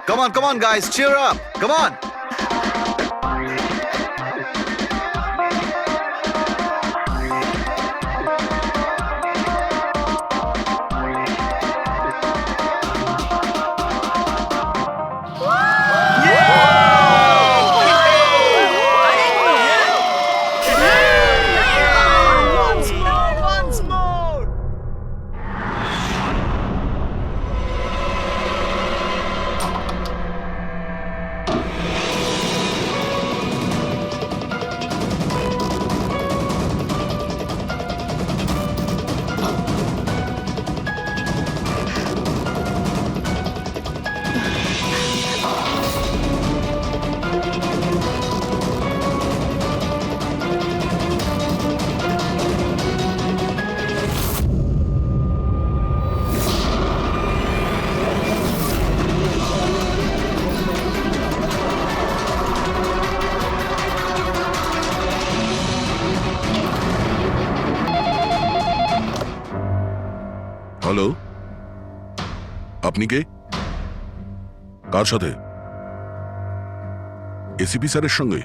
Come on, guys, cheer up. Come on. Once more. Hello, আপনি কে? কার সাথে? ACP স্যারের সঙ্গে?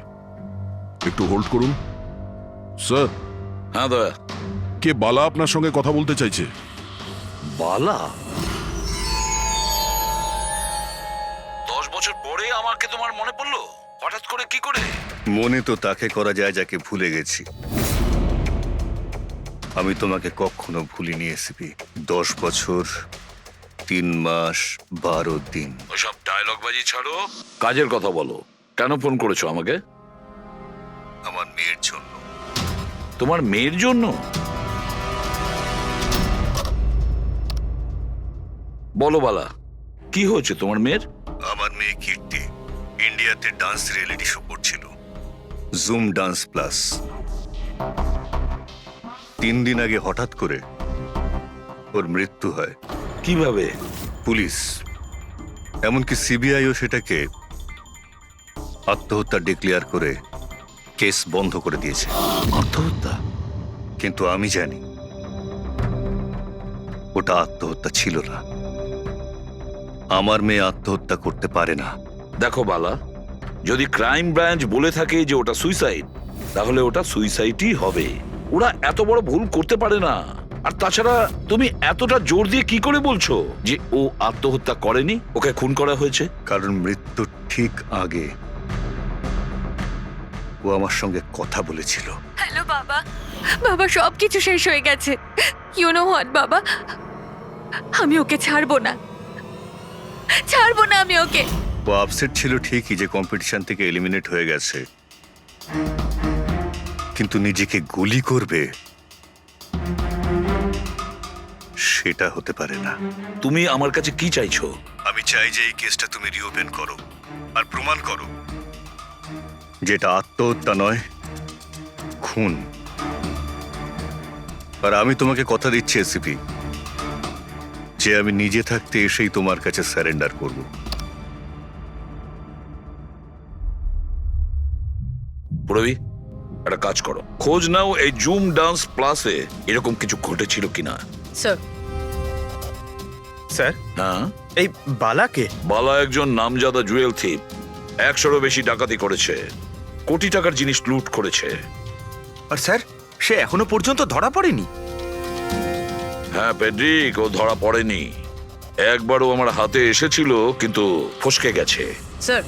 একটু হোল্ড করুন। স্যার, হ্যাঁ দয়া। কে বালা আপনার সঙ্গে কথা বলতে চাইছে? বালা? 10 বছর পরে আমাকে তোমার মনে পড়লো হঠাৎ করে? কি করে? মনে তো তাকে করা যায় যাকে ভুলে গেছি। আমি তোমাকে কখনো ভুলিনি এসিপি। 10 বছর 3 মাস 12 দিন। ওসব ডায়লগ বাজি ছাড়ো, কাজের কথা বলো। কেন ফোন করেছো আমাকে? আমার মেয়ের জন্য। তোমার মেয়ের জন্য? বলো বালা, কি হয়েছে তোমার মেয়ের? আমার মেয়ে কীর্তি ইন্ডিয়াতে ডান্স রিয়েলিটি শো করছিল, জুম ডান্স প্লাস। 3 দিন আগে হঠাৎ করে ওর মৃত্যু হয়। কিভাবে? পুলিশ, এমনকি সিবিআইও সেটাকে আত্মহত্যা ডিক্লেয়ার করে কেস বন্ধ করে দিয়েছে। আত্মহত্যা? কিন্তু আমি জানি ওটা আত্মহত্যা ছিল না। আমার মেয়ে আত্মহত্যা করতে পারে না। দেখো বালা, যদি ক্রাইম ব্রাঞ্চ বলে থাকে যে ওটা সুইসাইড, তাহলে ওটা সুইসাইডই হবে। ওরা এত বড় ভুল করতে পারে না। আর তাছাড়া তুমি এতটা জোর দিয়ে কি করে বলছো যে ও আত্মহত্যা করেনি, ওকে খুন করা হয়েছে? কারণ মৃত্যুর ঠিক আগে ও আমার সঙ্গে কথা বলেছিল। হ্যালো বাবা, বাবা সবকিছু শেষ হয়ে গেছে। ইউ নো হোয়াট বাবা, আমি ওকে ছাড়বো না, ছাড়বো না আমি ওকে। ও আপসেট ছিল ঠিকই যে কম্পিটিশন থেকে এলিমিনেট হয়ে গেছে, কিন্তু নিজেকে গুলি করবে সেটা হতে পারে না। তুমি আমার কাছে কি চাইছো? আমি চাই যে এই কেসটা তুমি রিওপেন করো আর প্রমাণ করো যেটা আত্মহত্যা নয়, খুন। আর আমি তোমাকে কথা দিচ্ছি এসিপি, যে আমি নিজে থাকতে এসেই তোমার কাছে সারেন্ডার করব। প্রবি, একটা কাজ করো, খোঁজ নাও এই জুম ডান্স প্লাসে এরকম কিছু ঘটেছিল কিনা। স্যার। স্যার, হ্যাঁ, এই বালাকে? বালা একজন নামজাদা জুয়েল থিপ। 100-এরও বেশি ডাকাতি করেছে, কোটি টাকার জিনিস লুট করেছে। আর স্যার, সে এখনো পর্যন্ত ধরা পড়েনি? হ্যাঁ পেড্রিক, ও ধরা পড়েনি। একবারও আমার হাতে এসেছিল, কিন্তু ফসকে গেছে। স্যার,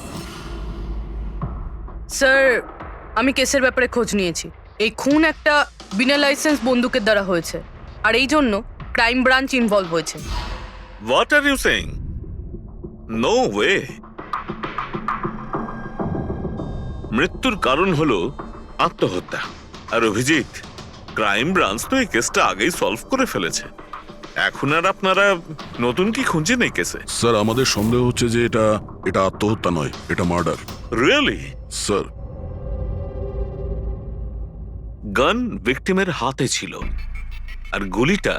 স্যার, আমি কেসের ব্যাপারে খোঁজ নিয়েছি। এই খুন একটা বিনা লাইসেন্স বন্দুকের দ্বারা হয়েছে, আর এই জন্য ক্রাইম ব্রাঞ্চ ইনভলভ হয়েছে। What are you saying? No way. মৃত্যুর কারণ হলো আত্মহত্যা। আর অভিজিৎ, ক্রাইম ব্রাঞ্চ তো এই কেসটা আগেই সলভ করে ফেলেছে। এখন আর আপনারা নতুন কি খুঁজছেন এই কেসে? স্যার, আমাদের সন্দেহ হচ্ছে যে এটা আত্মহত্যা নয়, এটা মার্ডার। রিয়েলি? স্যার, গান ভিকটিমের হাতে ছিল, আর গুলিটা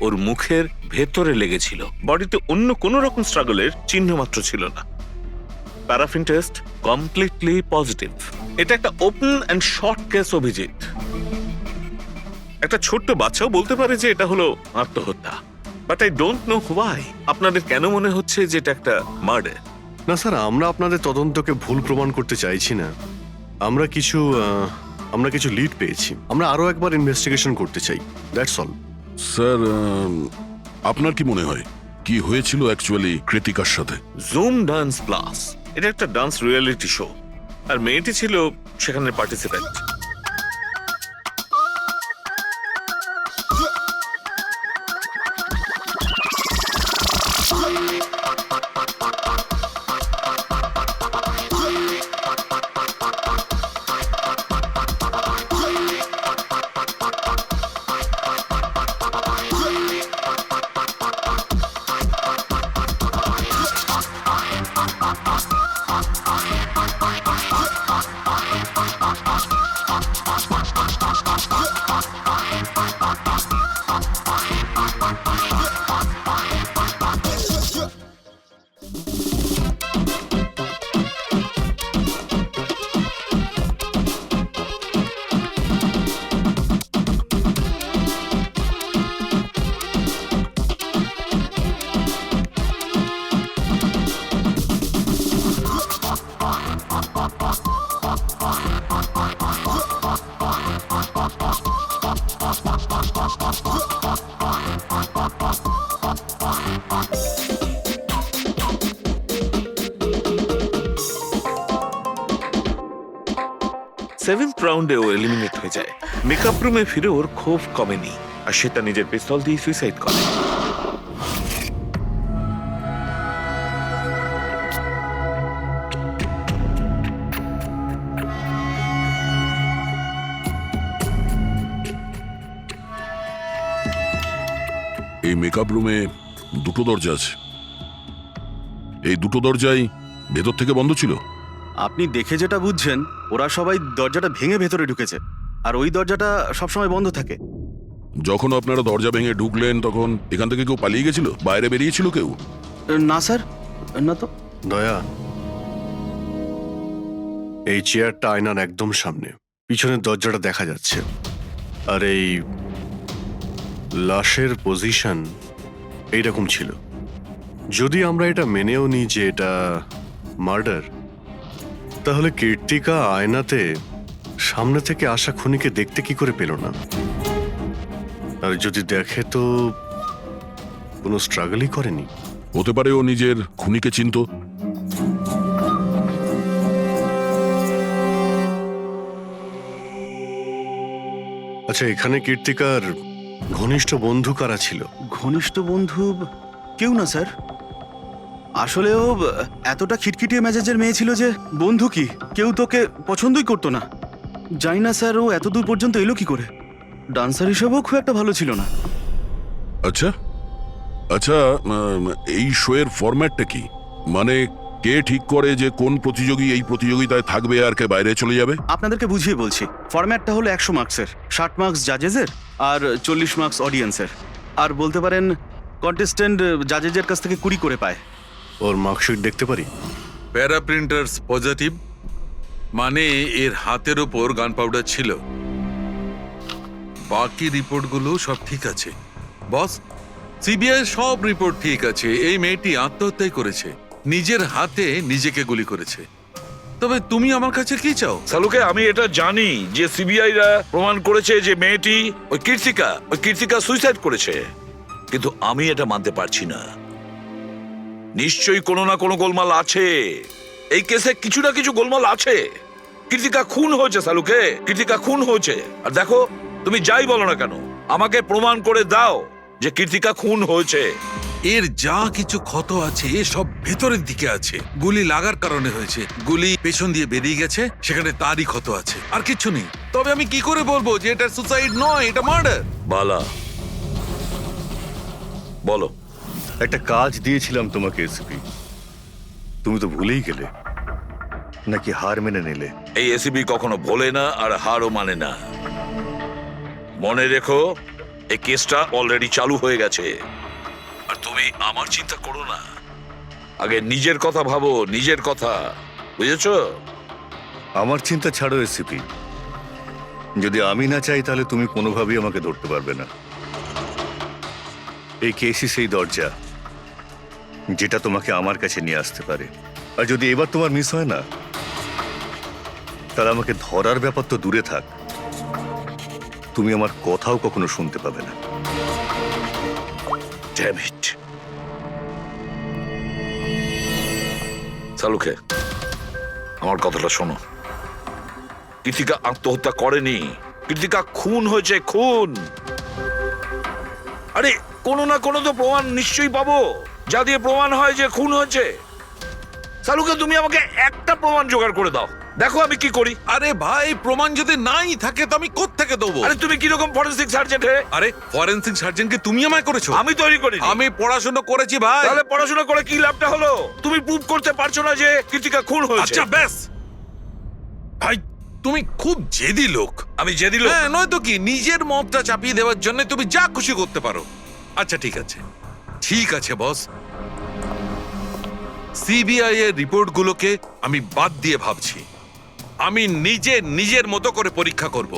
ওর মুখের ভেতরে লেগেছিল। বডিতে অন্য কোনো রকম স্ট্রাগলের চিহ্ন মাত্র ছিল না। Paraffin test completely positive. এটা একটা open and short case Abhijit. একটা ছোট্ট বাচ্চাও বলতে পারে যে এটা হলো আত্মহত্যা। But I don't know why আপনাদের কেন মনে হচ্ছে যে এটা একটা মার্ডার। না স্যার, আমরা আপনাদের তদন্তকে ভুল প্রমাণ করতে চাইছি না। আমরা কিছু লিড পেয়েছি, আমরা আরো একবার ইনভেস্টিগেশন করতে চাই, দ্যাটস অল। স্যার, আপনার কি মনে হয় কি হয়েছিল অ্যাকচুয়ালি কৃতিকার সাথে? জুম ডান্স প্লাস এটা একটা ডান্স রিয়েলিটি শো, আর মেয়েটি ছিল সেখানে পার্টিসিপেন্ট। সেভেন্থ রাউন্ডে ও এলিমিনেট হয়ে যায়। মেকআপ রুমে ফিরে ওর ক্ষোভ কমেনি, আর সে তার নিজের পিস্তল দিয়ে সুইসাইড করে। এই মেকআপ রুমে দুটো দরজা আছে, এই দুটো দরজাই ভেতর থেকে বন্ধ ছিল। আপনি দেখে যেটা বুঝছেন, ওরা সবাই দরজাটা ভেঙে ভেতরে ঢুকেছে, আর ওই দরজাটা সবসময় বন্ধ থাকে। যখন আপনারা দরজা ভেঙে ঢুকলেন তখন এখান থেকে কেউ পালিয়ে গেছিল, বাইরে বেরিয়েছিল কেউ? না স্যার, না তো। দয়া, এই চেয়ারটা আয়নার একদম সামনে, পিছনের দরজাটা দেখা যাচ্ছে, আর এই লাশের পজিশন এইরকম ছিল। যদি আমরা এটা মেনেও নিই যে এটা মার্ডার, তাহলে কীর্তিকা আয়নাতে সামনে থেকে আসা খুনিকে দেখতে কি করে পেল না? আর যদি দেখে তো কোনো স্ট্রাগলই করেনি। হতে পারে ও নিজের খুনিকে চিনত। আচ্ছা, এখানে কীর্তিকার ঘনিষ্ঠ বন্ধু কারা ছিল? ঘনিষ্ঠ বন্ধু কেউ না স্যার। আসলে ও এতটা খিটখিটিয়ে মেজাজের মেয়ে ছিল যে বন্ধু কি, কেউ তোকে পছন্দই করতো না। জানি না স্যার ও এত দূর পর্যন্ত এলো কি করে। ডান্সার হিসেবেও খুব একটা ভালো ছিল না। আচ্ছা আচ্ছা, এই শোয়ের ফরম্যাটটা কি? মানে কে ঠিক করে যে কোন প্রতিযোগী এই প্রতিযোগিতায় থাকবে আর কে বাইরে চলে যাবে? আপনাদেরকে বুঝিয়ে বলছি। ফরম্যাটটা হলো 100 মার্কসের, 60 মার্কস জাজেসের আর 40 মার্কস অডিয়েন্সের। আর বলতে পারেন কন্টেস্টেন্ট জাজেসের কাছ থেকে 20 করে পায়। ওর মার্কশিট দেখতে পারি? প্যারা প্রিন্টার্স পজিটিভ, মানে এর হাতের ওপর গান পাউডার ছিল। বাকি রিপোর্টগুলো সব ঠিক আছে বস। সিবিআই সব রিপোর্ট ঠিক আছে। এই মেয়েটি আত্মহত্যাই করেছে, নিজের হাতে নিজেকে গুলি করেছে। তবে তুমি আমার কাছে কি চাও? সালুকে, আমি এটা জানি যে সিবিআই রা প্রমাণ করেছে যে মেয়েটি ওই কীর্তিকা সুইসাইড করেছে, কিন্তু আমি এটা মানতে পারছি না। নিশ্চয়ই কোনো না কোনো গোলমাল আছে এই কেসে, কিছু না কিছু গোলমাল আছে। কীর্তিকা খুন হয়েছে সালুকে, কীর্তিকা খুন হয়েছে। আর দেখো, তুমি যাই বলো না কেন, আমাকে প্রমাণ করে দাও যে কীর্তিকা খুন হয়েছে। এর যা কিছু ক্ষত আছে সব ভেতরের দিকে আছে, গুলি লাগার কারণে হয়েছে। গুলি পেছন দিয়ে বেরিয়ে গেছে, সেখানে তারই ক্ষত আছে, আর কিছু নেই। তবে আমি কি করে বলবো যে এটা সুসাইড নয়, এটা মার্ডার? বালা, বলো। একটা কাজ দিয়েছিলাম তোমাকে এসপি, তুমি তো ভুলেই গেলে, নাকি হার মেনে নিলে? এই এসিবি কখনো ভোলে না আর হারও মানে না। মনে রেখো, এই কেসটা অলরেডি চালু হয়ে গেছে। আর তুমি আমার চিন্তা করো না, আগে নিজের কথা ভাবো, নিজের কথা, বুঝেছো? আমার চিন্তা ছাড়ো এসপি, যদি আমি না চাই তাহলে তুমি কোনোভাবেই আমাকে ধরতে পারবে না। এই কেসই সেই দরজা যেটা তোমাকে আমার কাছে নিয়ে আসতে পারে। আর যদি এবার তোমার মিস হয় না, তাহলে আমাকে ধরার ব্যাপার তো দূরে থাক, তুমি আমার কথাও কখনো শুনতে পাবে না। Damn it. সালুকে, আমার কথাটা শোনো। কৃতিকা আত্মহত্যা করেনি, কৃতিকা খুন হয়েছে, খুন। আরে কোনো না কোনো তো প্রমাণ নিশ্চয়ই পাবো, যা দিয়ে প্রমাণ হয় যে খুন হয়েছে। সালুকে, তুমি আমাকে একটা প্রমাণ জোগাড় করে দাও, দেখো আমি কি করি। আরে ভাই, প্রমাণ যদি নাই থাকে তো আমি কোত্থেকে দেবো? আরে তুমি কিরকম ফরেন্সিক সার্জন হে? আরে ফরেন্সিক সার্জনকে তুমি আমায় করেছো? আমি তৈরি করি। আমি পড়াশোনা করেছি ভাই। তাহলে পড়াশোনা করে কি লাভটা হলো? তুমি প্রুভ করতে পারছো না যে কৃতিকা খুন হয়েছে। আচ্ছা ব্যাস ভাই, তুমি খুব জেদি লোক। আমি জেদি লোক? হ্যাঁ, নয়তো কি, নিজের মতটা চাপিয়ে দেওয়ার জন্য তুমি যা খুশি করতে পারো। আচ্ছা ঠিক আছে, ঠিক আছে বস, সিবিআই এর রিপোর্টগুলোকে আমি বাদ দিয়ে ভাবছি। আমি নিজের মতো করে পরীক্ষা করব,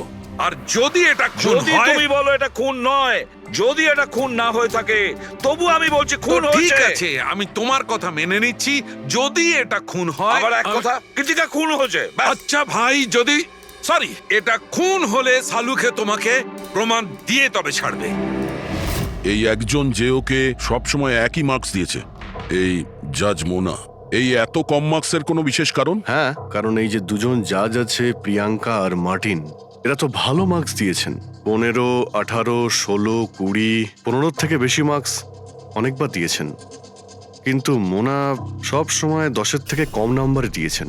আর যদি এটা খুন যদি হয়, তুমি বলো এটা খুন নয়, যদি এটা খুন না হয়ে থাকে, তবু আমি বলছি খুন তো ঠিক হয়েছে। আছে, আমি তোমার কথা মেনে নিচ্ছি। যদি এটা খুন হয়, আবার এক কথা, কৃতিকা খুন হয়েছে, ব্যাস। আচ্ছা ভাই, যদি সরি এটা খুন হলে সালুকে তোমাকে প্রমাণ দিয়ে তবে ছাড়বে। এই একজন যে ওকে সবসময় একই মার্কস দিয়েছে, এই জাজ মোনা, এই এত কম মার্কসের কোনো বিশেষ কারণ? হ্যাঁ, কারণ এই যে দুজন জাজ আছে, প্রিয়াঙ্কা আর মার্টিন, এরা তো ভালো মার্কস দিয়েছেন। 15, 18, 16, 20, 15 থেকে বেশি মার্কস অনেকবার দিয়েছেন, কিন্তু মোনা সব সময় 10-এর থেকে কম নাম্বার দিয়েছেন।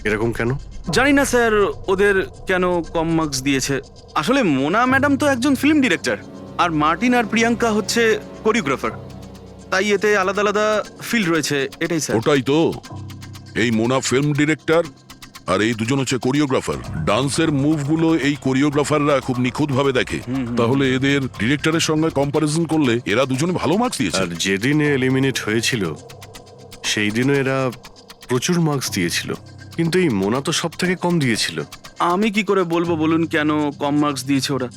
এরকম কেন? জানি না স্যার ওদের কেন কম মার্কস দিয়েছে। আসলে মোনা ম্যাডাম তো একজন ফিল্ম ডিরেক্টর, আর মার্টিন আর প্রিয়াঙ্কা হচ্ছে কোরিওগ্রাফার, তাই এতে আলাদা আলাদা ফিল্ড রয়েছে, এটাই স্যার। ওটাই তো, এই মোনা ফিল্ম ডিরেক্টর আর এই দুজন হচ্ছে কোরিওগ্রাফার। ডান্সের মুভগুলো এই কোরিওগ্রাফাররা খুব নিখুঁতভাবে দেখে, তাহলে এদের ডিরেক্টরের সঙ্গে কম্পারিজন করলে এরা দুজনে ভালো মার্কস দিয়েছে। আর যেদিন এলিমিনেট হয়েছিল সেই দিনও এরা প্রচুর মার্কস দিয়েছিল, কিন্তু এই মোনা তো সব থেকে কম দিয়েছিল। আমি কি করে বলবো বলুন কেন কম মার্কস দিয়েছে ওরা?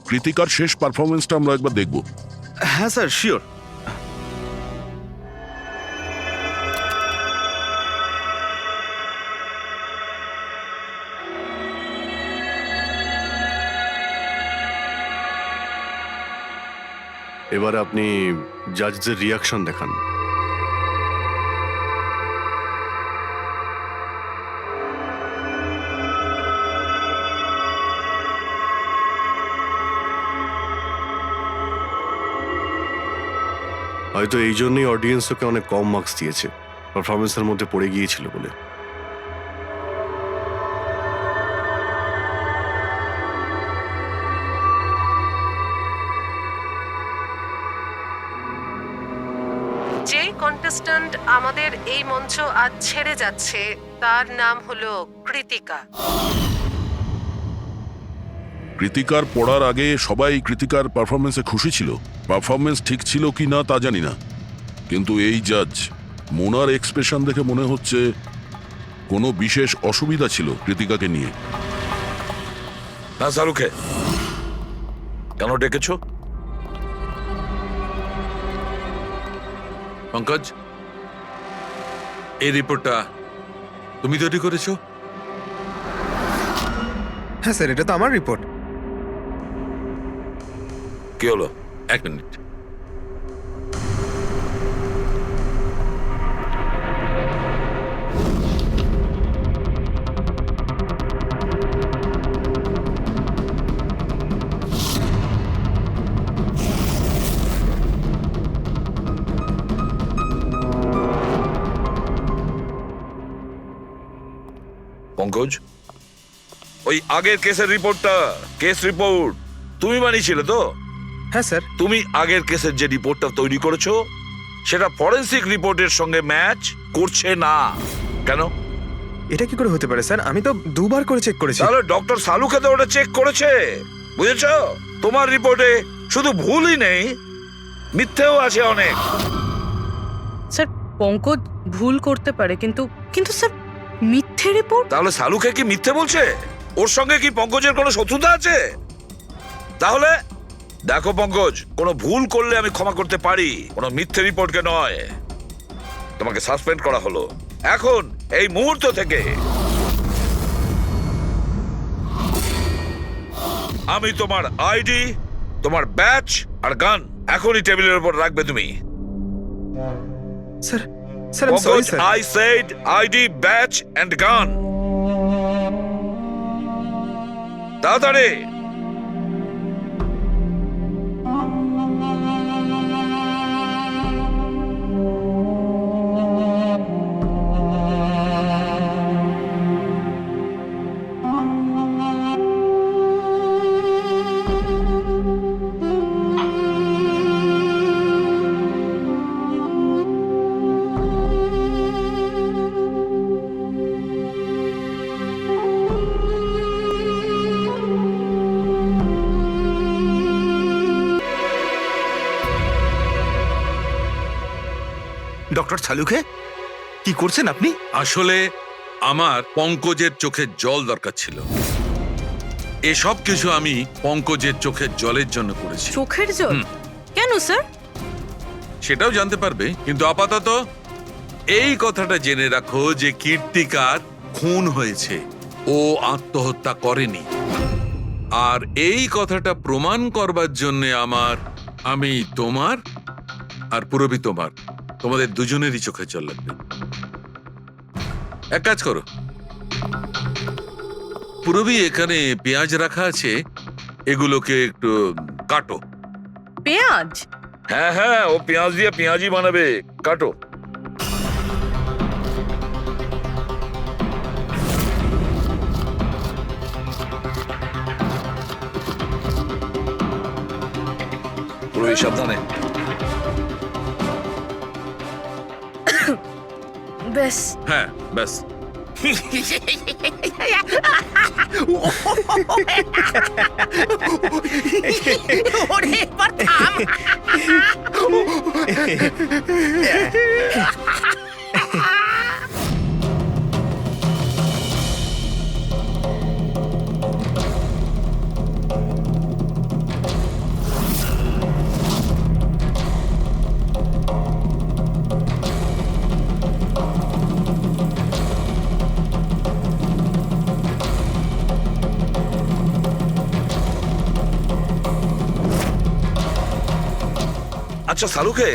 কৃতিকার শেষ পারফরমেন্সটা আমরা একবার দেখব। হ্যাঁ স্যার, শিওর। এবার আপনি জাজদের রিয়াকশন দেখান। হয়তো এই জন্যই অডিয়েন্স ওকে অনেক কম মার্কস দিয়েছে, পারফরমেন্সের মধ্যে পড়ে গিয়েছিল বলে। যে কন্টেস্ট্যান্ট আমাদের এই মঞ্চ আজ ছেড়ে যাচ্ছে তার নাম হলো কৃতিকা। কৃতিকার পড়ার আগে সবাই কৃতিকার পারফরমেন্সে খুশি ছিল। পারফরমেন্স ঠিক ছিল কি না তা জানি না, কিন্তু এই জাজ মোনার এক্সপ্রেশন দেখে মনে হচ্ছে কোনো বিশেষ অসুবিধা ছিল কৃতিকাকে নিয়ে। না সালুকে, কেন ডেকেছো? পঙ্কজ, এই রিপোর্টটা তুমি তৈরি করেছো? হ্যাঁ স্যার, এটা তো আমার রিপোর্ট। কি হলো? এক মিনিট। পঙ্কজ, ওই আগের কেসের রিপোর্টটা, কেস রিপোর্ট তুমি বানিয়েছিলে তো? হ্যাঁ স্যার। তুমি আগের কেসের যে রিপোর্টটা তৈরি করেছো সেটা ফরেনসিক রিপোর্টের সঙ্গে ম্যাচ করছে না কেন? এটা কি করে হতে পারে স্যার? আমি তো 2 বার করে চেক করেছি। তাহলে ডক্টর সালুকে তো ওটা চেক করেছে, বুঝেছো? তোমার রিপোর্টে শুধু ভুলই নেই, মিথ্যেও আছে অনেক। স্যার, পঙ্কজ ভুল করতে পারে, কিন্তু কিন্তু স্যার মিথ্যে রিপোর্ট? তাহলে সালুকে কি মিথ্যে বলছে? ওর সঙ্গে কি পঙ্কজের কোনো শত্রুতা আছে? তাহলে দেখো পঙ্কজ, কোনো ভুল করলে আমি ক্ষমা করতে পারি, কোনো মিথ্যে রিপোর্টকে নয়। তোমাকে সাসপেন্ড করা হলো, এখন এই মুহূর্ত থেকে আমি তোমার আইডি, তোমার ব্যাচ আর গান এখনই টেবিলের উপর রাখবে তুমি। স্যার স্যার আমি sorry sir. I said ID, badge and gun. তাড়াতাড়ি। ডক্টর সালুকে কি করছেন আপনি? আসলে আমার পঙ্কজের চোখের জল দরকার ছিল। এসব কিছু আমি পঙ্কজের চোখের জলের জন্য করেছি। চোখের জল? কেন স্যার? সেটাও জানতে পারবে, কিন্তু আপাতত এই কথাটা জেনে রাখো যে কীর্তিকার খুন হয়েছে, ও আত্মহত্যা করেনি। আর এই কথাটা প্রমাণ করবার জন্য আমি তোমার আর পুরবি তোমাদের দুজনেরই চোখের জল লাগবে। এক কাজ করো, পুরবি এখানে পেঁয়াজ রাখা আছে, এগুলোকে একটু কাটো। পেঁয়াজ? হ্যাঁ হ্যাঁ, ও পেঁয়াজ দিয়ে পেঁয়াজি বানাবে, কাটো। পুরবি সাবধানে। ব্যাস। হ্যাঁ ব্যাস। আচ্ছা সালুকে,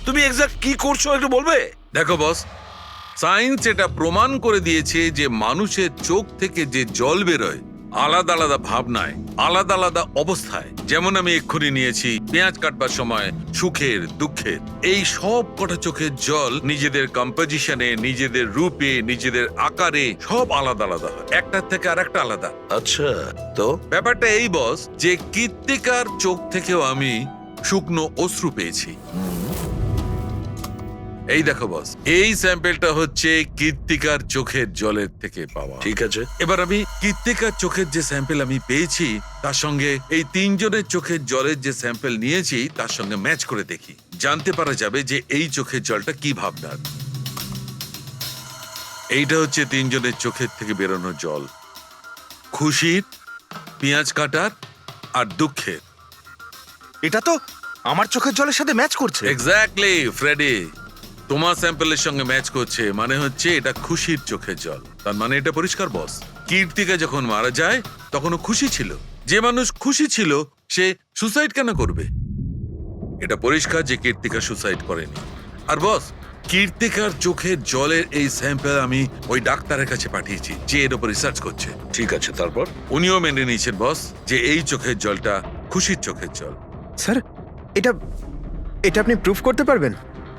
তুমি এক্সাক্ট কি করছো একটু বলবে? দেখো বস, সায়েন্স এটা প্রমাণ করে দিয়েছে যে মানুষের চোখ থেকে যে জল বেরোয় আলাদা আলাদা ভাবনায়, আলাদা আলাদা অবস্থায়। যেমন আমি এক্ষুনি নিয়েছি পেঁয়াজ কাটবার সময় সুখের, দুঃখের, এই সব কটা চোখের জল নিজেদের কম্পোজিশনে, নিজেদের রূপে, নিজেদের আকারে সব আলাদা আলাদা হয়, একটার থেকে আর একটা আলাদা। আচ্ছা, তো ব্যাপারটা এই বস যে কীর্তিকার চোখ থেকেও আমি শুকনো অশ্রু পেয়েছি। এই দেখো বস, এই স্যাম্পেলটা হচ্ছে কীর্তিকার চোখের জলের থেকে পাওয়া। ঠিক আছে, এবার আমি কীর্তিকার চোখের যে স্যাম্পেল আমি পেয়েছি তার সঙ্গে এই তিনজনের চোখের জলের যে স্যাম্পেল নিয়েছি তার সঙ্গে ম্যাচ করে দেখি, জানতে পারা যাবে যে এই চোখের জলটা কি ভাবনার। এইটা হচ্ছে তিনজনের চোখের থেকে বেরোনো জল, খুশির, পেঁয়াজ কাটার আর দুঃখের। এটা তো আমার চোখের জলের সাথে ম্যাচ করছে। এক্স্যাক্টলি ফ্রেডি, তোমার স্যাম্পলের সঙ্গে ম্যাচ করছে, মানে হচ্ছে এটা খুশির চোখের জল। তার মানে এটা পরিষ্কার বস, কীর্তিকা যখন মারা যায় তখন ও খুশি ছিল। যে মানুষ খুশি ছিল সে সুসাইড কেন করবে? এটা পরিষ্কার যে কীর্তিকা সুসাইড করেনি। আর বস, কীর্তিকার চোখের জলের এই স্যাম্পল আমি ওই ডাক্তারের কাছে পাঠিয়েছি যে এর উপর রিসার্চ করছে। ঠিক আছে, তারপর? উনিও মেনে নিয়েছেন বস যে এই চোখের জলটা খুশির চোখের জল। স্যার, এটা আপনি প্রুফ করতে পারবেন?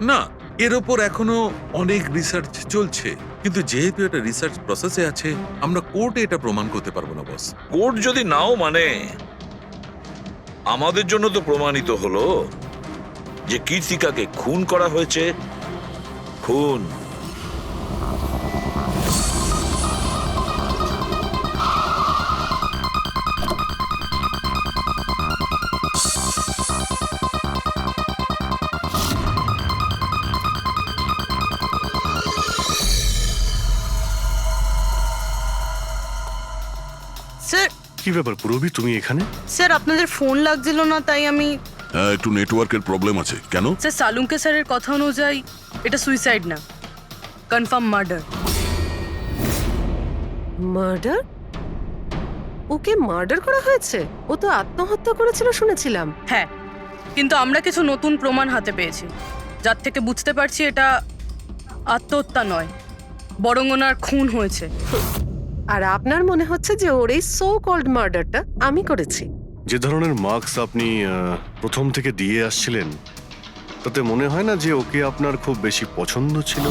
না, এর ওপর এখনো অনেক রিসার্চ চলছে, কিন্তু যেহেতু এটা রিসার্চ প্রসেসে আছে আমরা কোর্টে এটা প্রমাণ করতে পারবো না বস। কোর্ট যদি নাও মানে, আমাদের জন্য তো প্রমাণিত হলো যে কীর্তিকাকে খুন করা হয়েছে। খুন। স্যার, কি ব্যাপার পুরবি, তুমি এখানে? স্যার আপনাদের ফোন লাগছিল না তাই আমি। হ্যাঁ, একটু নেটওয়ার্কের প্রবলেম আছে। কেন? স্যার সালুঙ্কে স্যারের কথা অনুযায়ী এটা সুইসাইড না, কনফার্ম মার্ডার। মার্ডার? ওকে মার্ডার করা হয়েছে? ও তো আত্মহত্যা করেছিল শুনেছিলাম। হ্যাঁ, কিন্তু আমরা কিছু নতুন প্রমাণ হাতে পেয়েছি, যার থেকে বুঝতে পারছি এটা আত্মহত্যা নয়, বরং ওনার খুন হয়েছে। আর আপনার মনে হচ্ছে যে ওর এই সো কল্ড মার্ডারটা আমি করেছি? যে ধরনের মার্কস আপনি প্রথম থেকে দিয়ে আসছিলেন, তাতে মনে হয় না যে ওকে আপনার খুব বেশি পছন্দ ছিল।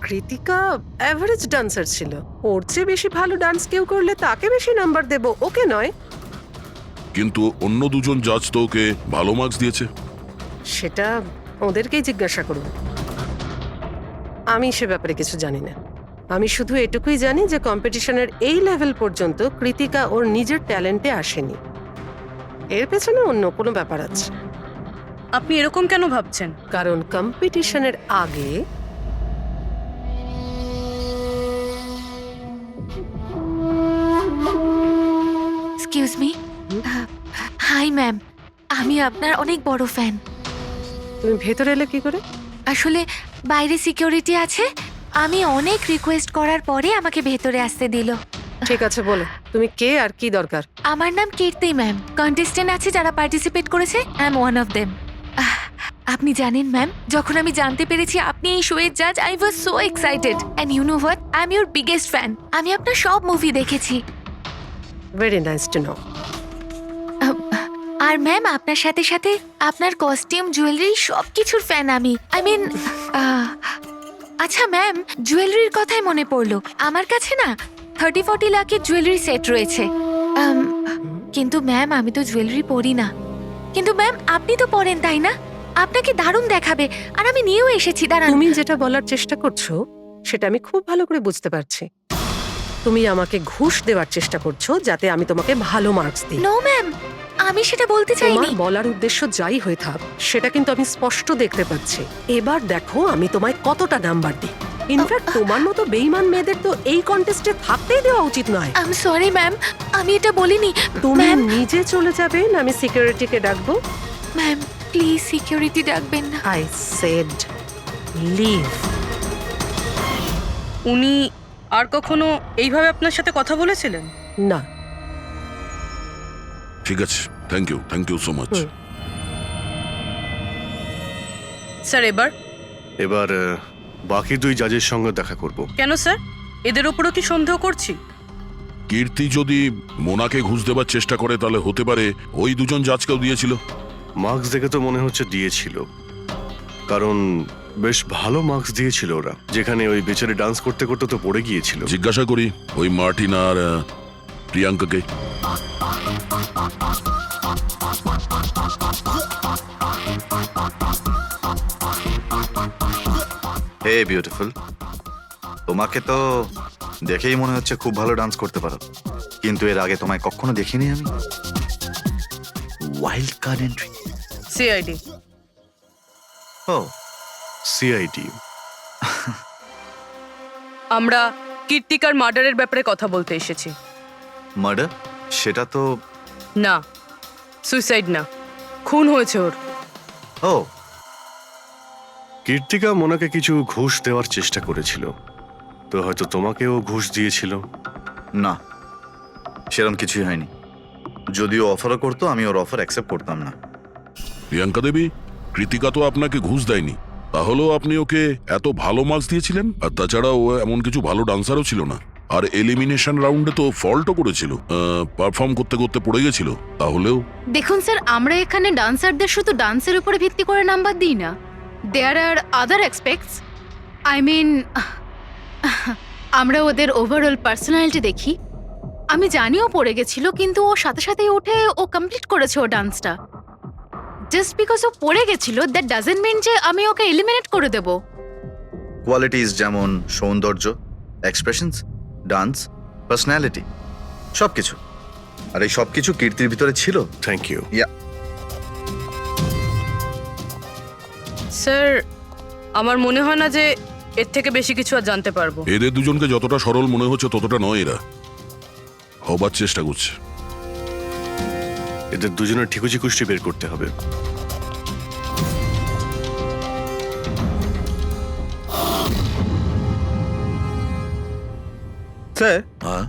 কৃতিকা অ্যাভারেজ ডান্সার ছিল। ওর চেয়ে বেশি ভালো ডান্স কেউ করলে তাকে বেশি নাম্বার দেব, ওকে নয়। কিন্তু অন্য দুজন জাজ তো ওকে ভালো মার্কস দিয়েছে। সেটা ওদেরকেই জিজ্ঞাসা করুন, আমি সে ব্যাপারে কিছু জানি না। আমি শুধু এটুকুই জানি যে কম্পিটিশনের এই লেভেল পর্যন্ত কৃতিকা ওর নিজের ট্যালেন্টে আসেনি। এর পেছনে অন্য কোনো ব্যাপার আছে। আপনি এরকম কেন ভাবছেন? কারণ কম্পিটিশনের আগে এক্সকিউজ মি। হাই ম্যাম, আমি আপনার অনেক বড় ফ্যান। তুমি ভেতরে এলে কি করে? আসলে বাইরে সিকিউরিটি আছে, আমি অনেক রিকোয়েস্ট করার পরে আমাকে ভেতরে আসতে দিল। ঠিক আছে, বলো তুমি কে আর কি দরকার। আমার নাম কীর্তি ম্যাম। কন্টেস্টেন্ট আছে যারা পার্টিসিপেট করেছে, I am one of them. আপনি জানেন ম্যাম, যখন আমি জানতে পেরেছি আপনি এই শো এর জাজ, I was so excited. And you know what, I am your biggest fan. আমি আপনার সব মুভি দেখেছি। Very nice to know. আর ম্যাম, আপনার সাথে সাথে আপনার কস্টিউম, জুয়েলারি সব কিছুর ফ্যান আমি। আই মিন, আচ্ছা ম্যাম, জুয়েলারির কথাই মনে পড়লো। আমার কাছে না 30-40 লাখের জুয়েলারি সেট রয়েছে। কিন্তু ম্যাম, আমি তো জুয়েলারি পরি না। কিন্তু ম্যাম, আপনি তো পরেন, তাই না? আপনাকে দারুণ দেখাবে। আর আমি নিয়েও এসেছি। দাঁড়ান। তুমি যেটা বলার চেষ্টা করছো সেটা আমি খুব ভালো করে বুঝতে পারছি। তুমি আমাকে ঘুষ দেওয়ার চেষ্টা করছো যাতে আমি তোমাকে ভালো মার্কস দিই। নো ম্যাম, আমি সেটা বলতে তোমার চাইনি। বলার উদ্দেশ্য যাই হয়ে থাক, সেটা কিন্তু আমি স্পষ্ট দেখতে পাচ্ছি। এবার দেখো আমি তোমায় কতটা নাম্বার দিই। ইনফ্যাক্ট তোমার মতো বেইমান মেয়েদের তো এই কন্টেস্টে থাকতেই দেওয়া উচিত নয়। আই এম সরি ম্যাম, আমি এটা বলিনি। তুমি ম্যাম, নিজে চলে যাবে না আমি সিকিউরিটিকে ডাকবো? ম্যাম প্লিজ সিকিউরিটি ডাকবেন না। I said leave. উনি আর কখনো এইভাবে আপনার সাথে কথা বলেছিলেন? না। ঠিক আছে, thank you so much. Sir, এবার বাকি দুই জাজের সঙ্গে দেখা করব। কেন স্যার? এদের ওপরও কি সন্দেহ করছি? কীর্তি যদি মোনাকে ঘুষ দেবার চেষ্টা করে, তাহলে হতে পারে ওই দুজন জাজকেও দিয়েছিল। মার্কস দেখে তো মনে হচ্ছে দিয়েছিল, কারণ বেশ ভালো মার্কস দিয়েছিল ওরা। যেখানে ওই বেচারে ডান্স করতে করতে তো পড়ে গিয়েছিল। জিজ্ঞাসা করি ওই মার্টিন আর প্রিয়াঙ্কাকে। হে বিউটিফুল, তোমাকে তো দেখেই মনে হচ্ছে খুব ভালো ডান্স করতে পারো, কিন্তু এর আগে তোমায় কখনো দেখিনি আমি। Wild card entry. সিআইডি। ও, সিআইডি। আমরা কীর্তিকার মার্ডারের ব্যাপারে কথা বলতে এসেছি। মার্ডার? সেটা তো না, সুইসাইড না, খুন হয়েছে ওর। ও, কীর্তিকা মোনাকে কিছু ঘুষ দেওয়ার চেষ্টা করেছিল, তো হয়তো তোমাকেও ঘুষ দিয়েছিল। না, সেরকম কিছুই হয়নি। যদিও অফারও করতো, আমি ওর অফার অ্যাকসেপ্ট করতাম না। প্রিয়াঙ্কা দেবী, কৃতিকা তো আপনাকে ঘুষ দেয়নি, তাহলেও আপনি ওকে এত ভালো মার্কস দিয়েছিলেন। আর তাছাড়া ও এমন কিছু ভালো ডান্সারও ছিল না। আর এলিমিনেশন রাউন্ডে তো ফল্টও করেছিল, পারফর্ম করতে করতে পড়ে গেছিল। তাহলেও দেখুন স্যার, আমরা এখানে ডান্সারদের শুধু ডান্সের উপরে ভিত্তি করে নাম্বার দিই না। দেয়ার আর আদার এক্সপেক্টস। আই মিন, আমরা ওদের ওভারঅল পার্সোনালিটি দেখি। আমি জানিও পড়ে গেছিল, কিন্তু ও সাথে সাথেই উঠে ও কমপ্লিট করেছে ও ডান্সটা। জাস্ট বিকজ ও পড়ে গেছিল, দ্যাট ডাজন্ট মিন যে আমি ওকে এলিমিনেট করে দেব। কোয়ালিটিস যেমন সৌন্দর্য, এক্সপ্রেশনস, ডান্স, পার্সোনালিটি, সবকিছু। আর এই সবকিছু কীর্তির ভিতরে ছিল। Thank you. স্যার, আমার মনে হয় না যে এর থেকে বেশি কিছু আর জানতে পারবো। এদের দুজনকে যতটা সরল মনে হচ্ছে ততটা নয়। এরা হবার চেষ্টা করছে। এদের দুজনের ঠিকুজি কুষ্টি বের করতে হবে। স্যার, হ্যাঁ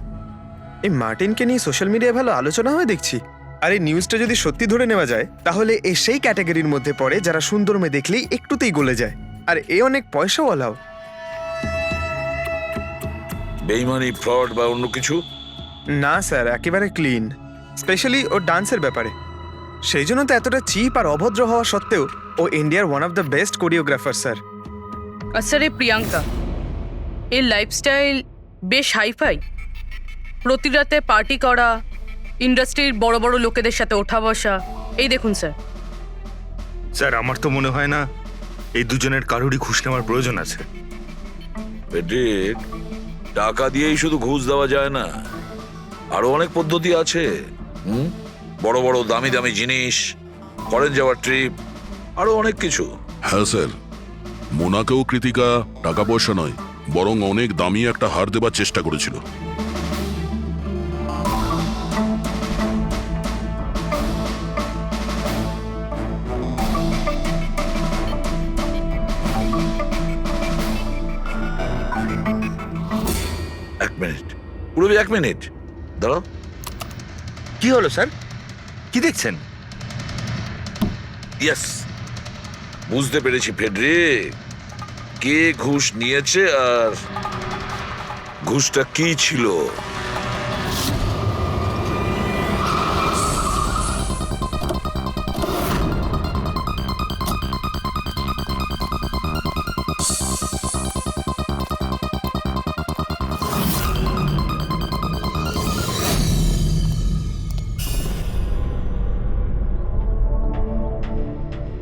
এই মার্টিনকে নিয়ে সোশ্যাল মিডিয়ায় ভালো আলোচনা হয় দেখছি। আর এই নিউজটা যদি সত্যি ধরে নেওয়া যায় তাহলে এ সেই ক্যাটাগরির মধ্যে পড়ে যারা সুন্দর মেয়ে দেখলেই একটুতেই গলে যায়। আর এ অনেক পয়সাওয়ালাও। বেইমানি, ফ্রড বা অন্য কিছু? না স্যার, একেবারে ক্লিন, স্পেশালি ওর ডান্সের ব্যাপারে। সেই জন্য তো এতটা চিপ আর অভদ্র হওয়া সত্ত্বেও ও ইন্ডিয়ার one of the best choreographer sir. আর স্যার এই প্রিয়াঙ্কা, এর লাইফস্টাইল বেশ হাইফাই। প্রতি রাতে পার্টি করা, ইন্ডাস্ট্রির বড় বড় লোকেদের সাথে ওঠা বসা। এই দেখুন স্যার। স্যার আমার তো মনে হয় না এই দুজনের কারোরই ঘুষ নেওয়ার প্রয়োজন আছে। পেড্রিক, টাকা দিয়েই শুধু ঘুষ দেওয়া যায় না, আরো অনেক পদ্ধতি আছে। বড় বড় দামি দামি জিনিস, ফরেন যাওয়ার ট্রিপ, আরো অনেক কিছু। হ্যাঁ স্যার, মোনাকেও কৃতিকা টাকা পয়সা নয় বরং অনেক দামি একটা হার দেবার চেষ্টা করেছিল। এক মিনিট, পুরবি, এক মিনিট দাঁড়াও। কি হলো স্যার, কি দেখছেন? ইয়েস, বুঝতে পেরেছি ফেডরিক, কে ঘুষ নিয়েছে আর ঘুষটা কি ছিল।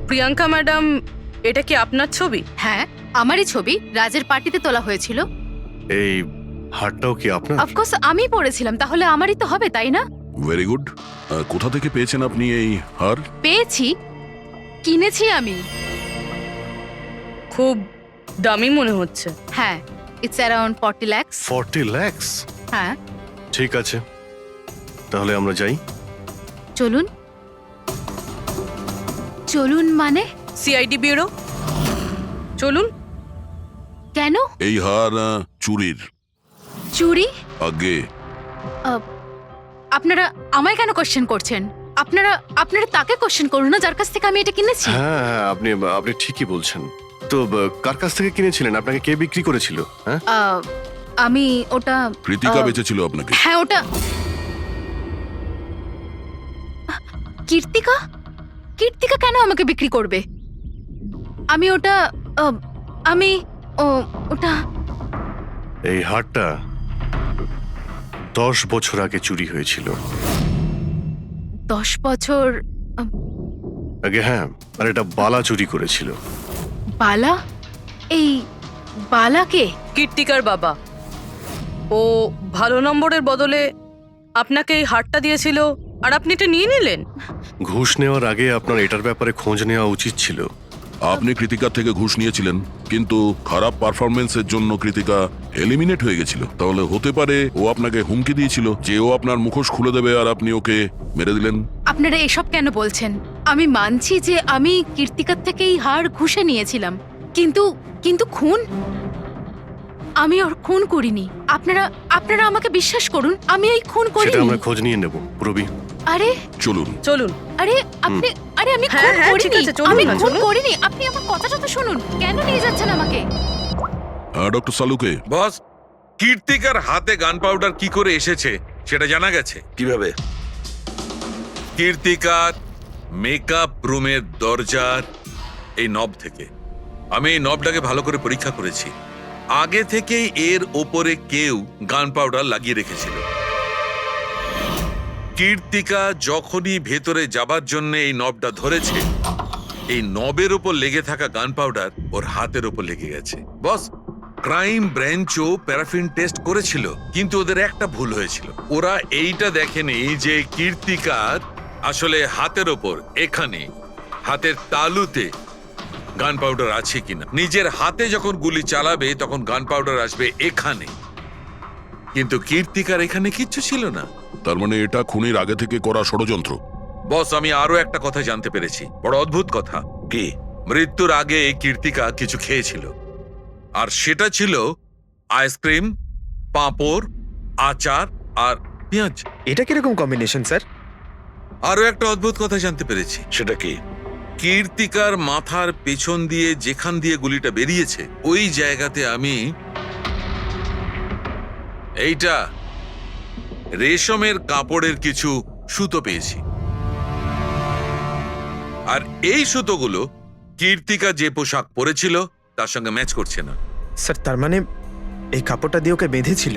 প্রিয়াঙ্কা ম্যাডাম, এটা কি আপনার ছবি? হ্যাঁ, আমারই ছবি, রাজের পার্টিতে তোলা হয়েছিল। এই হারটাও কি আপনার? অফকোর্স আমি পড়েছিলাম, তাহলে আমারই তো হবে, তাই না? Very good. কোথা থেকে পেয়েছেন আপনি এই হার? পেয়েছি, কিনেছি আমি। খুব দামি মনে হচ্ছে। হ্যাঁ, ইটস অ্যারাউন্ড 40 লাখ। 40 লাখ? হ্যাঁ। ঠিক আছে, তাহলে আমরা যাই। চলুন। চলুন মানে? সিআইডি ব্যুরো চলুন। কেন? এই হার চুরির। চুরি? আগে আপনারা আমায় কেন কোশ্চেন করছেন? আপনারা তাকে কোশ্চেন করুন না যার কাছ থেকে আমি এটা কিনেছি। হ্যাঁ, আপনি ঠিকই বলছেন। তো কার কাছ থেকে কিনেছিলেন? আপনাকে কে বিক্রি করেছিল? হ্যাঁ, আমি ওটা কৃতিকা বেচেছিল আপনাকে। হ্যাঁ, ওটা কীর্তিকা। কীর্তিকা কেন আমাকে বিক্রি করবে? আমি ওটা ওটা এই হারটা 10 বছর আগে চুরি হয়েছিল। 10 বছর আগে? হ্যাঁ, আর এটা বালা চুরি করেছিল। বালা? এই বালাকে? কীর্তিকার বাবা। ও ভালো নম্বরের বদলে আপনাকে এই হারটা দিয়েছিল আর আপনি এটা নিয়ে নিলেন। ঘুষ নেওয়ার আগে আপনার এটার ব্যাপারে খোঁজ নেওয়া উচিত ছিল। আপনি কৃতিকার থেকে ঘুষ নিয়েছিলেন, কিন্তু খারাপ পারফরমেন্সের জন্য কৃতিকা এলিমিনেট হয়ে গেছিল। তাহলে হতে পারে ও আপনাকে হুমকি দিয়েছিল যে ও আপনার মুখোশ খুলে দেবে আর আপনি ওকে মেরে দিলেন। আপনারা এসব কেন বলছেন? আমি মানছি যে আমি কীর্তিকার থেকে এই হার ঘুষে নিয়েছিলাম, কিন্তু খুন? আমি ওর খুন করিনি। আপনারা আমাকে বিশ্বাস করুন, আমি এই খুন করিনি। সেটা আমরা খোঁজ নিয়ে নেব, পুরবি। আরে চলুন। আরে আমি খুন করিনি। আমি খুন করিনি। আপনি আমার কথাটা তো শুনুন। কেন নিয়ে যাচ্ছেন আমাকে? ডক্টর সালুকে। বস, কীর্তিকার হাতে গান পাউডার কি করে এসেছে সেটা জানা গেছে। কিভাবে? কীর্তিকার মেকআপ রুমের দরজার এই নব থেকে। আমি এই নবটাকে ভালো করে পরীক্ষা করেছি। আগে থেকেই এর ওপরে কেউ গান পাউডার লাগিয়ে রেখেছিল। কীর্তিকা যখনই ভেতরে যাবার জন্য এই নবটা ধরেছে, এই নবের উপর লেগে থাকা গান পাউডার ওর হাতের উপর লেগে গেছে। বস, ক্রাইম ব্রাঞ্চও প্যারাফিন টেস্ট করেছিল, কিন্তু ওদের একটা ভুল হয়েছিল। ওরা এইটা দেখেনি যে কীর্তিকার আসলে হাতের ওপর, এখানে হাতের তালুতে গান পাউডার আছে কিনা। নিজের হাতে যখন গুলি চালাবে তখন গান পাউডার আসবে এখানে, কিন্তু কীর্তিকার এখানে কিচ্ছু ছিল না। তার মানে এটা খুনের আগে থেকে করা ষড়যন্ত্র। বস, আমি আরো একটা কথা জানতে পেরেছি, বড় অদ্ভুত কথা। কি? মৃত্যুর আগে কীর্তিকা কিছু খেয়েছিল, আর সেটা ছিল আইসক্রিম, পাঁপড় আচার আর পেঁয়াজ। এটা কিরকম কম্বিনেশন স্যার? আরো একটা অদ্ভুত কথা জানতে পেরেছি। সেটা কি? কীর্তিকার মাথার পেছন দিয়ে যেখান দিয়ে গুলিটা বেরিয়েছে ওই জায়গাতে আমি এইটা রেশমের কাপড়ের কিছু সুতো পেয়েছি। আর এই সুতোগুলো কীর্তিকা যে পোশাক পরেছিল তার সঙ্গে ম্যাচ করছে না। স্যার তার মানে এই কাপড়টা দিয়ে ওকে বেঁধেছিল?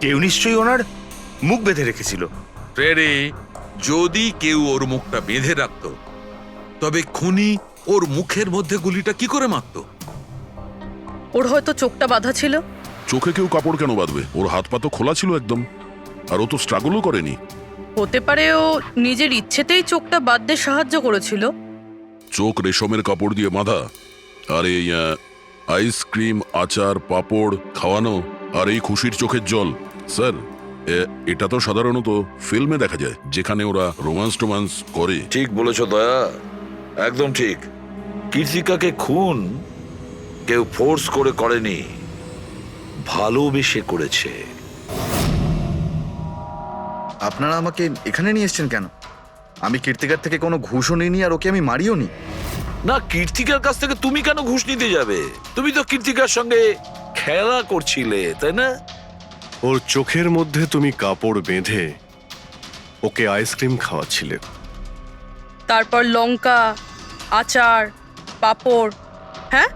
কেউ নিশ্চয়ই ওনার মুখ বেঁধে রেখেছিল। ফ্রেডি, যদি কেউ ওর মুখটা বেঁধে রাখত তবে খুনি ওর মুখের মধ্যে গুলিটা কি করে মারত? ওর হয়তো চোখটা বাঁধা ছিল। চোখে কেউ কাপড় কেন বাঁধবে? ওর হাত পা তো খোলা ছিল একদম, আর ও তো স্ট্রাগলও করেনি। হতে পারে ও নিজের ইচ্ছেতেই চোখটা বাঁধতে সাহায্য করেছিল। চোখ রেশমের কাপড় দিয়ে বাঁধা, আর এই আইসক্রিম, আচার, পাঁপড় খাওয়ানো, আর এই খুশির চোখের জল। স্যার, এটা তো সাধারণত ফিল্মে দেখা যায়, যেখানে ওরা রোমান্স করে। ঠিক বলেছো দয়া, একদম ঠিক। কীর্তিকাকে খুন কেউ ফোর্স করে করেনি, ভালোবেসে করেছে। আপনারা আমাকে এখানে নিয়ে এসেছেন কেন? আমি কীর্তিকার থেকে কোনো ঘুষও নিইনি, আর ওকে আমি মারিও নি। না, কীর্তিকার কাছ থেকে তুমি কেন ঘুষ নিতে যাবে? তুমি তো কীর্তিকার সঙ্গে খেলা করছিলে, তাই না? ওর চোখের মধ্যে তুমি কাপড় বেঁধে ওকে আইসক্রিম খাওয়াচ্ছিলে। তারপর লঙ্কা, আচার, পাঁপড়। হ্যাঁ,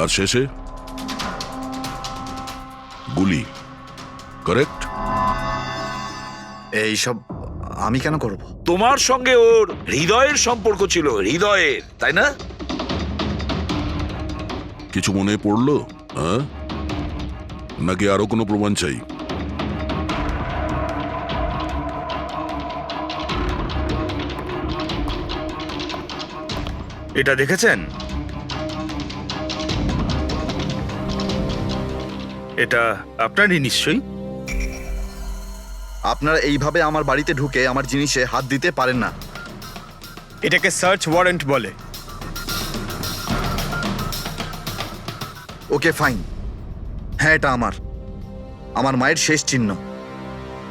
আর শেষে গুলি। কারেক্ট? এইসব আমি কেন করব? তোমার সঙ্গে ওর হৃদয়ের সম্পর্ক ছিল, হৃদয়ের, তাই না? কিছু মনে পড়লো? হ্যাঁ, নাকি আরো কোনো প্রমাণ চাই? এটা দেখেছেন? এটা আপনারই নিশ্চয়ই। আপনারা এইভাবে আমার বাড়িতে ঢুকে আমার জিনিসে হাত দিতে পারেন না। এটাকে সার্চ ওয়ারেন্ট বলে। ওকে ফাইন, হ্যাঁ এটা আমার মায়ের শেষ চিহ্ন।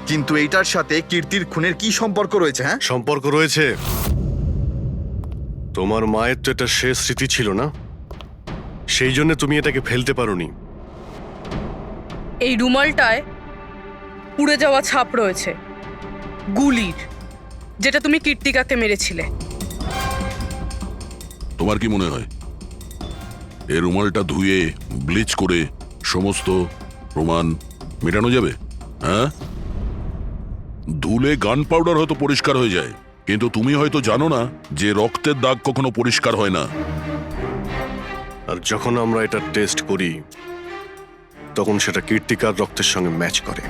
কিন্তু এইটার সাথে কীর্তির খুনের কি সম্পর্ক রয়েছে? হ্যাঁ, সম্পর্ক রয়েছে। তোমার মায়ের তো এটা শেষ স্মৃতি ছিল না, সেই জন্য তুমি এটাকে ফেলতে পারোনি। এই রুমালটায় পুড়ে যাওয়া ছাপ রয়েছে গুলির, যেটা তুমি কীর্তিকাকে মেরেছিলে। তোমার কি মনে হয় এই রুমালটা ধুয়ে ব্লিচ করে সমস্ত প্রমাণ মেটানো যাবে? হ্যাঁ, ধুলে গান পাউডার হয়তো পরিষ্কার হয়ে যায়, কিন্তু তুমি হয়তো জানো না যে রক্তের দাগ কখনো পরিষ্কার হয় না। আর যখন আমরা এটা টেস্ট করি তখন সেটা কীর্তিকার রক্তের সঙ্গে ম্যাচ করে।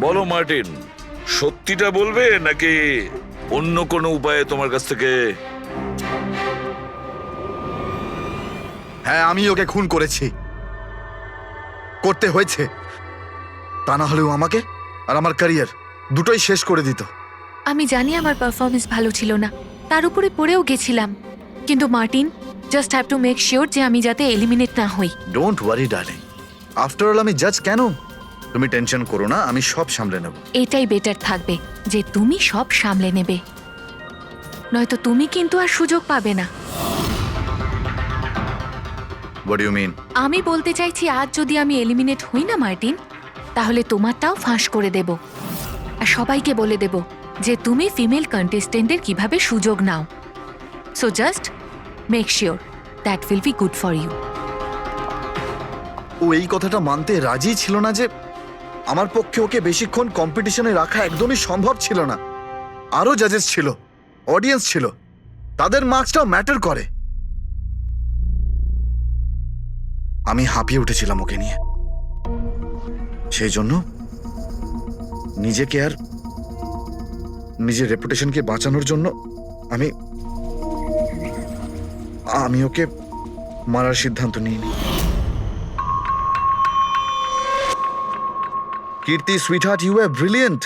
বলো মার্টিন, সত্যিটা বলবে নাকি অন্য কোনো উপায়ে তোমার কাছ থেকে? হ্যাঁ, আমি ওকে খুন করেছি, করতে হয়েছে। তা না হলেও আমাকে আর আমার ক্যারিয়ার দুটোই শেষ করে দিত। আমি জানি আমার পারফরমেন্স ভালো ছিল না, তার উপরে পড়েও গেছিলাম, কিন্তু Martin, just have to make sure যে আমি যাতে এলিমিনেট না হই। Don't worry darling, after all আমি জাজ কেন? তুমি টেনশন করো না, আমি সব সামলে নেব। এটাই বেটার থাকবে যে তুমি সব সামলে নেবে, নয়তো তুমি কিন্তু আর সুযোগ পাবে না। What do you mean? আমি বলতে চাইছি, আজ যদি আমি এলিমিনেট হই না মার্টিন, তাহলে তোমারটাও ফাঁস করে দেব, আর সবাইকে বলে দেব যে তুমি ফিমেল কন্টেস্টেন্টদের কিভাবে সুযোগ নাও। So just make sure that will be good for you. ও এই কথাটা মানতে রাজি ছিল না যে আমার পক্ষে ওকে বেশিক্ষণ কম্পিটিশনে রাখা একদমই সম্ভব ছিল না। আরো জাজেস ছিল, অডিয়েন্স ছিল, তাদের মার্কসটাও ম্যাটার করে। আমি হাঁপিয়ে উঠেছিলাম ওকে নিয়ে, সেই জন্য নিজেকে আর নিজের রেপুটেশনকে বাঁচানোর জন্য আমি ওকে মারার সিদ্ধান্ত নিইনি। কীর্তি সুইটহার্ট, ইউ আর ব্রিলিয়েন্ট।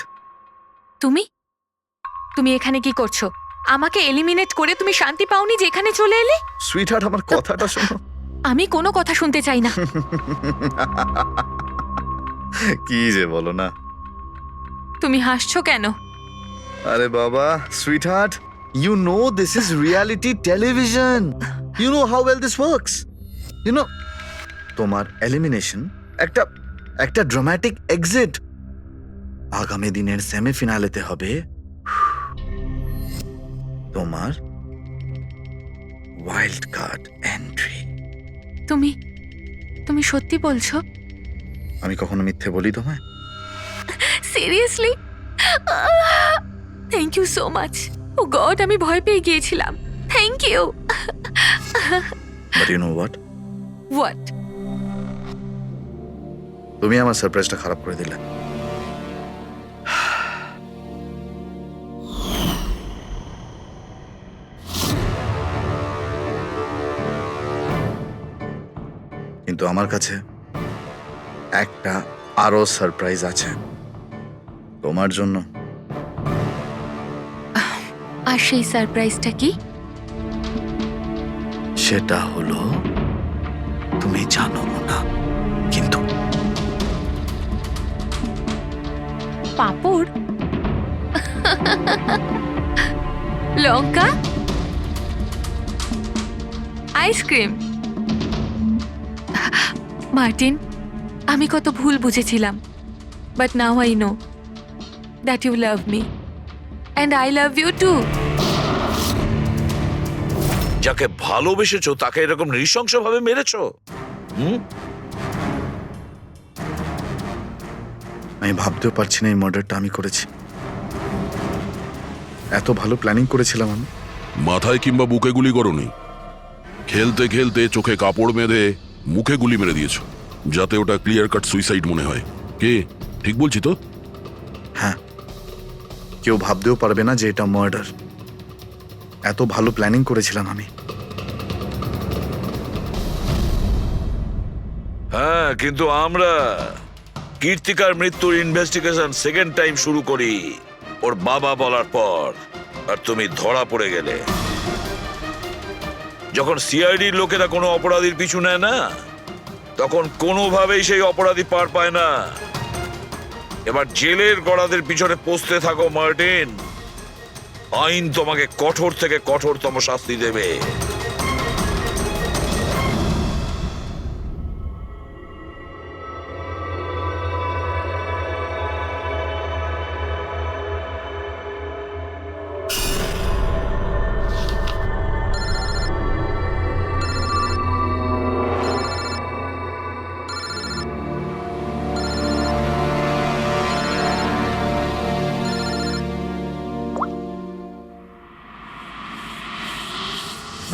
তুমি এখানে কি করছো? আমাকে এলিমিনেট করে তুমি শান্তি পাওনি যে এখানে চলে এলে? সুইটহার্ট, আমার কথাটা শোনো। আমি কোনো কথা শুনতে চাই না। কি যে বলো না। তুমি হাসছো কেন? আরে বাবা, sweetheart, you know this is reality television. You know how well this works. You know, তোমার এলিমিনেশন একটা ড্রামাটিক এক্সিট আগামী দিনের সেমিফিনালেতে হবে তোমার ওয়াইল্ড কার্ড এন্ট্রি। তুমি সত্যি বলছো? আমি কখনো মিথ্যে বলি তোমায়? Seriously? Thank you so much. Oh God, আমি ভয় পেয়ে গিয়েছিলাম। Thank you. But you know what? What? তুমি আমার সারপ্রাইজটা খারাপ করে দিলে। কিন্তু আমার কাছে একটা আরো সারপ্রাইজ আছে তোমার জন্য। আর সেই সারপ্রাইজটা কি? সেটা হলো তুমি জানো না, কিন্তু পাপড়, লঙ্কা, আইসক্রিম। মার্টিন, আমি কত ভুল বুঝেছিলাম, but now I know that you love me and I love you too. যাকে ভালোবেসেছো তাকে এরকম নৃশংসভাবে মেরেছো? আমি ভাবতেও পারছি না এই মার্ডারটা আমি করেছি। এত ভালো প্ল্যানিং করেছিলাম আমি। মাথায় কিংবা বুকে গুলি করনি, খেলতে খেলতে চোখে কাপড় বেঁধে মুখে গুলি মেরে দিয়েছো, যাতে ওটা ক্লিয়ার কাট সুইসাইড মনে হয়। কে ঠিক বলছি তো? হ্যাঁ, কেউ ভাবতেও পারবে না যে এটা মার্ডার। এত ভালো প্ল্যানিং করেছিলাম আমি। হ্যাঁ, কিন্তু আমরা কীর্তিকার মৃত্যুর ইনভেস্টিগেশন সেকেন্ড টাইম শুরু করি ওর বাবা বলার পর, আর তুমি ধরা পড়ে গেলে। যখন সিআইডির লোকেরা কোনো অপরাধীর পিছু নেয় না, তখন কোনোভাবেই সেই অপরাধী পার পায় না। এবার জেলের গড়াদের পিছনে পৌঁছতে থাকো মার্টিন। আইন তোমাকে কঠোর থেকে কঠোরতম শাস্তি দেবে।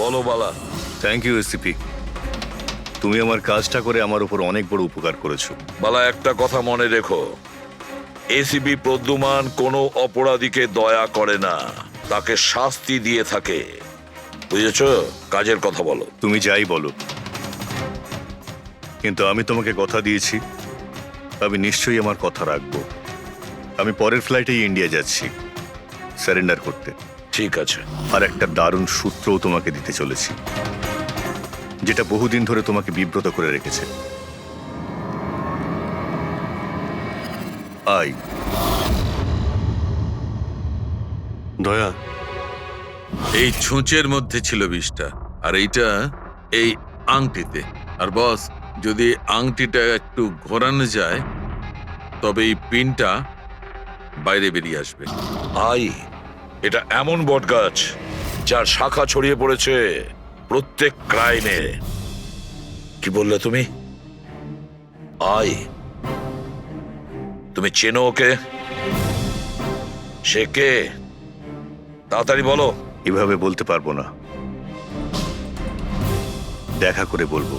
বলো বালা। থ্যাংক ইউ এসিপি, তুমি আমার কাজটা করে আমার উপর অনেক বড় উপকার করেছো। বালা, একটা কথা মনে রেখো, এসিপি প্রদ্যুমান কোনো অপরাধীকে দয়া করে না, তাকে শাস্তি দিয়ে থাকে। বুঝেছো? কাজের কথা বলো। তুমি যাই বলো, কিন্তু আমি তোমাকে কথা দিয়েছি, আমি নিশ্চয়ই আমার কথা রাখবো। আমি পরের ফ্লাইটেই ইন্ডিয়া যাচ্ছি সারেন্ডার করতে। ঠিক আছে। আর একটা দারুণ সূত্রও তোমাকে দিতে চলেছি, যেটা বহুদিন ধরে তোমাকে বিব্রত করে রেখেছে। আই দয়া, এই ছুঁচের মধ্যে ছিল বিষটা, আর এইটা এই আংটিতে। আর বস, যদি আংটিটা একটু ঘোরানো যায় তবে এই পিনটা বাইরে বেরিয়ে আসবে। আই, এটা এমন বটগাছ যার শাখা ছড়িয়ে পড়েছে প্রত্যেক ক্রাইমে। কি বললে তুমি? আই, তুমি চেনো ওকে? সে কে? তাড়াতাড়ি বলো। এভাবে বলতে পারবো না, দেখা করে বলবো।